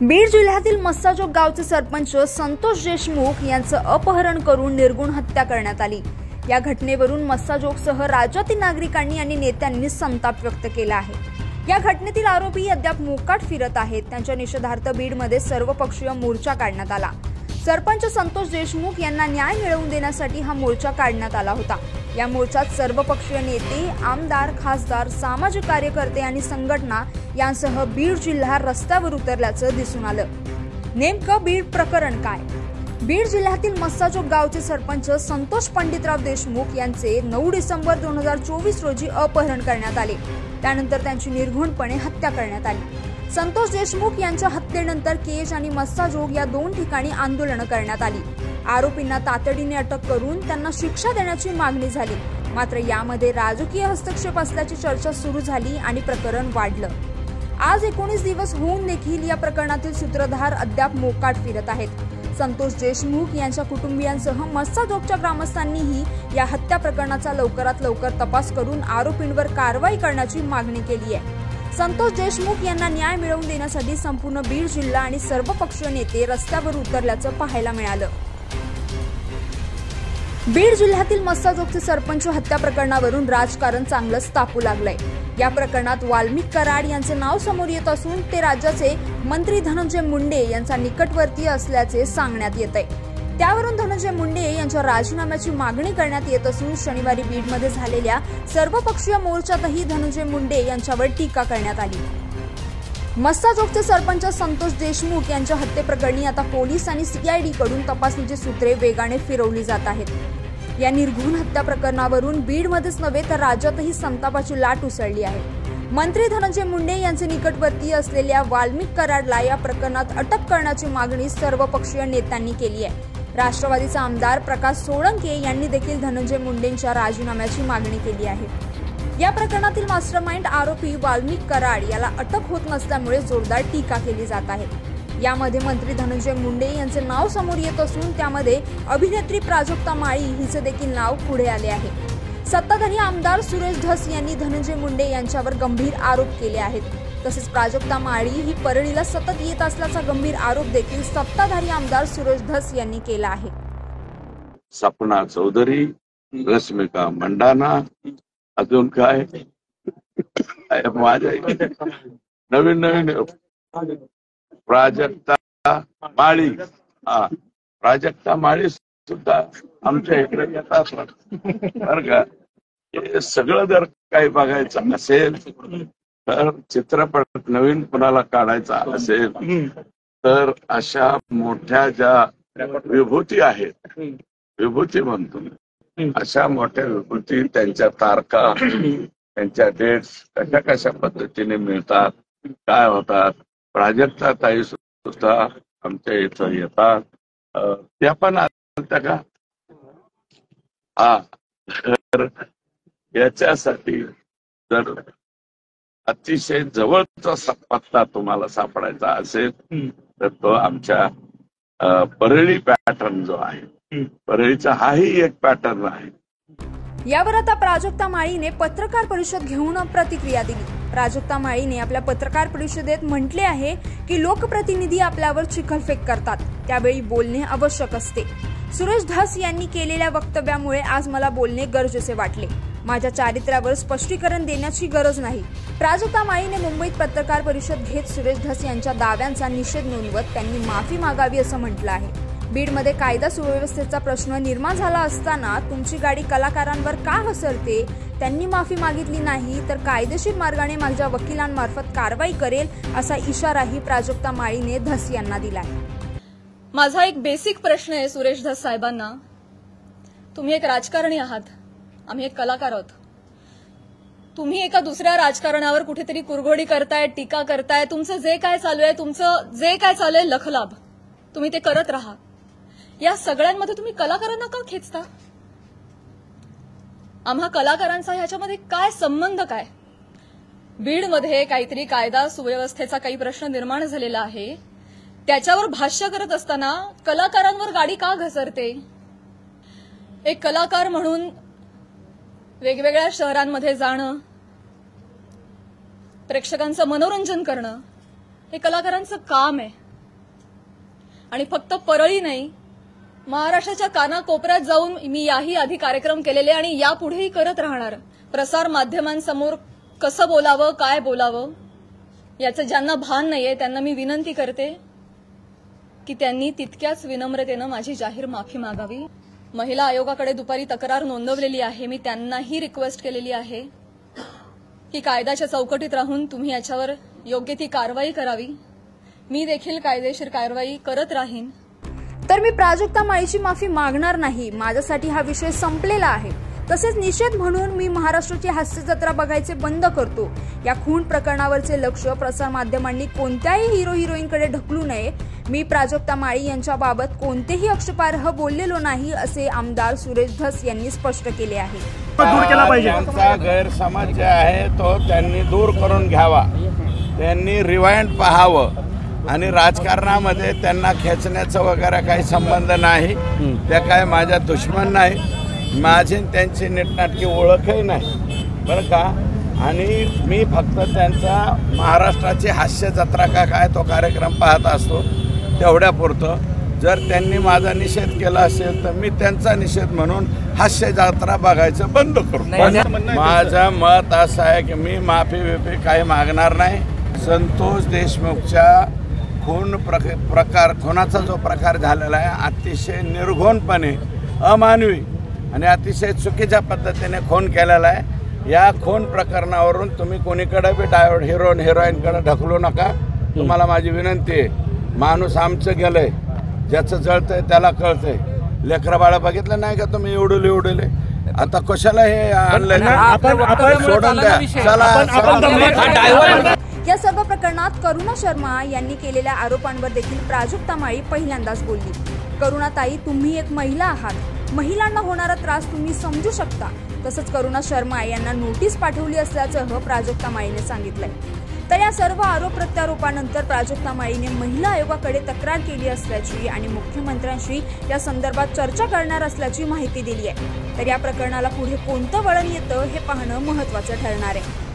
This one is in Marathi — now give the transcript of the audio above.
बीड जिल्ह्यातील मस्साजोग गावचे सरपंच संतोष देशमुख यांचं अपहरण करून निर्गुण हत्या करण्यात आली। या घटनेवरून मस्साजोगसह राज्यातील नागरिकांनी आणि नेत्यांनी संताप व्यक्त केला आहे। या घटनेतील आरोपी अद्याप मोकाट फिरत आहेत। त्यांच्या निषेधार्थ बीडमध्ये सर्वपक्षीय मोर्चा काढण्यात आला। सरपंच संतोष देशमुख यांना न्याय मिळवून देण्यासाठी हा मोर्चा काढण्यात आला होता। या मोर्चात सर्वपक्षीय नेते, आमदार, खासदार, सामाजिक कार्यकर्ते आणि संघटना यांसह बीड जिल्हा रस्त्यावर उतरल्याचं दिसून आलं। नेमकं बीड प्रकरण काय? बीड जिल्ह्यातील मस्साजोग गावचे सरपंच संतोष पंडितराव देशमुख यांचे 9 डिसेंबर 2024 रोजी अपहरण करण्यात आले। त्यानंतर त्यांची निर्घृणपणे हत्या करण्यात आली। संतोष देशमुख यांच्या हत्येनंतर केज आणि मस्साजोग या 2 ठिकाणी आंदोलन करण्यात आली। आरोपींना तातडीने अटक करून त्यांना शिक्षा देण्याची मागणी झाली। मात्र यामध्ये राजकीय हस्तक्षेप असल्याची चर्चा सुरू झाली आणि प्रकरण वाढलं। आज 19 दिवस होऊन देखील या प्रकरणातील सूत्रधार अद्याप मोकाट फिरत आहेत। संतोष देशमुख यांच्या कुटुंबियांसह मस्साजोगच्या ग्रामस्थांनीही या हत्या प्रकरणाचा लवकरात लवकर तपास करून आरोपींवर कारवाई करण्याची मागणी केली आहे। संतोष देशमुख यांना न्याय मिळवून देण्यासाठी संपूर्ण बीड जिल्हा आणि सर्वपक्षीय नेते रस्त्यावर उतरल्याचं पाहायला मिळालं। बीड जिल्ह्यातील मस्साजोगचे सरपंच हत्या प्रकरणावरून राजकारण चांगलंच तापू लागलंय। या प्रकरणात वाल्मिक कराड यांचे नाव समोर येत असून ते राज्याचे मंत्री धनंजय मुंडे यांचा निकटवर्तीय असल्याचे सांगण्यात येत आहे। त्यावरून धनंजय मुंडे यांच्या राजीनाम्याची मागणी करण्यात येत असून शनिवारी बीडमध्ये झालेल्या सर्वपक्षीय मोर्चातही धनंजय मुंडे यांच्यावर टीका करण्यात आली। मस्साजोगचे सरपंच संतोष देशमुख यांच्या हत्येप्रकरणी आता पोलीस आणि सीआयडी कडून तपासणीची सूत्रे वेगाने फिरवली जात आहेत। या निर्घृण हत्या प्रकरणावरून बीडमध्येच नव्हे तर राज्यातही संतापाची लाट उसळली आहे। मंत्री धनंजय मुंडे यांचे निकटवर्तीय असलेल्या वाल्मिक कराडला या प्रकरणात अटक करण्याची मागणी सर्वपक्षीय नेत्यांनी केली आहे। राष्ट्रवादीचा आमदार प्रकाश सोळंके यांनी देखील धनंजय मुंडेंच्या राजीनाम्याची मागणी केली आहे। या प्रकरणातील मास्टरमाइंड आरोपी वाल्मिक कराड याला अटक होत नसल्यामुळे जोरदार टीका केली जात आहे। यामध्ये मंत्री धनंजय मुंडे यांचे नाव समोर येत असून त्यामध्ये अभिनेत्री प्राजक्ता माळी हिचे देखील नाव पुढे आले आहे। सत्ताधारी आमदार सुरेश धस यांनी धनंजय मुंडे यांच्यावर गंभीर आरोप केले आहेत। तसेच प्राजक्ता माळी ही परळीला सतत येत असल्याचा गंभीर आरोप देखील सत्ताधारी आमदार सुरेश धस यांनी केला आहे। सपना चौधरी, रश्मिका मंडाना, अजून काय माझ्या नवीन प्राजक्ता माळी, प्राजक्ता माळी सुद्धा आमच्या इकडे येतात बरं का। हे सगळं जर काही बघायचं असेल तर, चित्रपट नवीन कुणाला काढायचा असेल तर अशा मोठ्या ज्या विभूती आहेत, विभूती म्हणतो, अशा मोठ्या विभूती त्यांच्या तारखा, त्यांच्या डेट्स कशा कशा पद्धतीने मिळतात, काय होतात। प्राजक्ता ताई सुद्धा आमच्या इथं येतात, त्या पण आल्या का? तर याच्यासाठी जर अतिशय जवळचा पत्ता तुम्हाला सापडायचा असेल तर तो आमच्या परळी पॅटर्न जो आहे, परळीचा हाही एक पॅटर्न आहे। यावर आता प्राजक्ता माळीने पत्रकार परिषद घेऊन प्रतिक्रिया दिली। प्राजक्ता माळीने आपल्या पत्रकार परिषदेत म्हटले आहे की लोकप्रतिनिधी आपल्यावर चिखलफेक करतात, त्यावेळी बोलणे आवश्यक असते। सुरेश धस यांनी केलेल्या वक्तव्यामुळे आज मला बोलणे गरजेचे वाटले। माझ्या चारित्र्यावर स्पष्टीकरण देण्याची गरज नाही। प्राजक्ता माळीने मुंबईत पत्रकार परिषद घेत सुरेश धस यांच्या दाव्यांचा निषेध नोंदवत त्यांनी माफी मागावी असं म्हटलं आहे। बीडमध्ये कायदा सुव्यवस्थेचा प्रश्न निर्माण झाला असताना तुमची गाडी कलाकारांवर का घसरते? त्यांनी माफी मागितली नाही तर कायदेशीर मार्गाने माझ्या वकिलांमार्फत कारवाई करेल असा इशाराही प्राजक्ता माळीने धस यांना दिलाय। माझा एक बेसिक प्रश्न आहे सुरेश धस साहेबांना, तुम्ही एक राजकारणी आहात, आम्ही एक कलाकार आहोत। तुम्ही एका दुसऱ्या राजकारणावर कुठेतरी कुरघोडी करताय, टीका करताय, तुमचं जे काय चालू आहे लखलाभ तुम्ही ते करत राहा। या सगळ्यांमध्ये तुम्ही कलाकारांना का खेचता? आम्हा कलाकारांचा ह्याच्यामध्ये काय संबंध? काय बीडमध्ये काहीतरी कायदा सुव्यवस्थेचा काही प्रश्न निर्माण झालेला आहे, त्याच्यावर भाष्य करत असताना कलाकारांवर गाडी का घसरते? एक कलाकार म्हणून वेगवेगळ्या शहरांमध्ये जाणं, प्रेक्षकांचं मनोरंजन करणं हे कलाकारांचं काम आहे। आणि फक्त परळी नाही, महाराष्ट्राच्या कानाकोपऱ्यात जाऊन मी याही आधी कार्यक्रम केलेले आणि यापुढेही करत राहणार. प्रसार माध्यमांसमोर कसं बोलावं, काय बोलावं याचं ज्यांना भान नाहीये त्यांना मी विनंती करते की त्यांनी तितक्याच विनम्रतेनं माझी जाहीर माफी मागावी. महिला आयोगाकडे दुपारी तक्रार नोंदवलेली आहे. मी त्यांनाही रिक्वेस्ट केलेली आहे की कायद्याच्या चौकटीत राहून तुम्ही याच्यावर योग्य ती कारवाई करावी. मी देखील कायदेशीर कारवाई करत राहीन. तर मी प्राजक्ता माळीची माफी मागणार नाही. माझ्यासाठी हा विषय संपलेला आहे. तसेच निषेध म्हणून मी महाराष्ट्राची हास्य जत्रा बघायचे बंद करतो. या खून प्रकरणावरचे लक्ष प्रसारमाध्यमांनी कोणत्याही हिरो हिरोईनकडे ढकलू नये. मी प्राजक्ता माळी यांच्याबाबत कोणतेही आक्षेपार्ह बोललेलो नाही असे आमदार सुरेश धस यांनी स्पष्ट केले आहे. दूर केला पाहिजे. त्यांचा गैरसमज जे आहे तो त्यांनी दूर करून घ्यावा. त्यांनी रिवाइंड पाहावं आणि राजकारणामध्ये त्यांना खेचण्याचा वगैरे काही संबंध नाही. त्या काय माझ्या दुश्मन नाही. माझी त्यांची नीटनाटकी ओळखही नाही बरं का. आणि मी फक्त त्यांचा महाराष्ट्राची हास्य जत्रा का काय तो कार्यक्रम पाहत असतो तेवढ्यापुरतं. जर त्यांनी माझा निषेध केला असेल तर मी त्यांचा निषेध म्हणून हास्य जत्रा बघायचं बंद करू. माझं मत असं आहे की मी माफी काही मागणार नाही. संतोष देशमुखच्या खुनाचा जो प्रकार झालेला आहे अतिशय निर्घोणपणे अमानवी आणि अतिशय चुकीच्या पद्धतीने खून केलेला आहे. या खून प्रकरणावरून तुम्ही कोणीकडे बी हिरोईनकडे ढकलू नका. तुम्हाला माझी विनंती आहे. माणूस आमचं गेलंय, ज्याचं जळतंय त्याला कळतंय. लेकरं बाळा बघितलं नाही का तुम्ही एवढले आता कशाला हे आणलंय. सोडून द्या. चला. या सर्व प्रकरणात करुणा शर्मा यांनी केलेल्या आरोपांवर देखील प्राजक्ता माळी पहिल्यांदाच बोलली. करुणाताई, तुम्ही एक महिला आहात. महिलांना होणारा त्रास तुम्ही समजू शकता. तसंच करुणा शर्मा यांना नोटीस पाठवली असल्याचं प्राजक्ता माळीने सांगितलंय. तर या सर्व आरोप प्रत्यारोपानंतर प्राजक्ता माळीने महिला आयोगाकडे तक्रार केली असल्याची आणि मुख्यमंत्र्यांशी या संदर्भात चर्चा करणार असल्याची माहिती दिली आहे. तर या प्रकरणाला पुढे कोणतं वळण येतं हे पाहणं महत्त्वाचं ठरणार आहे.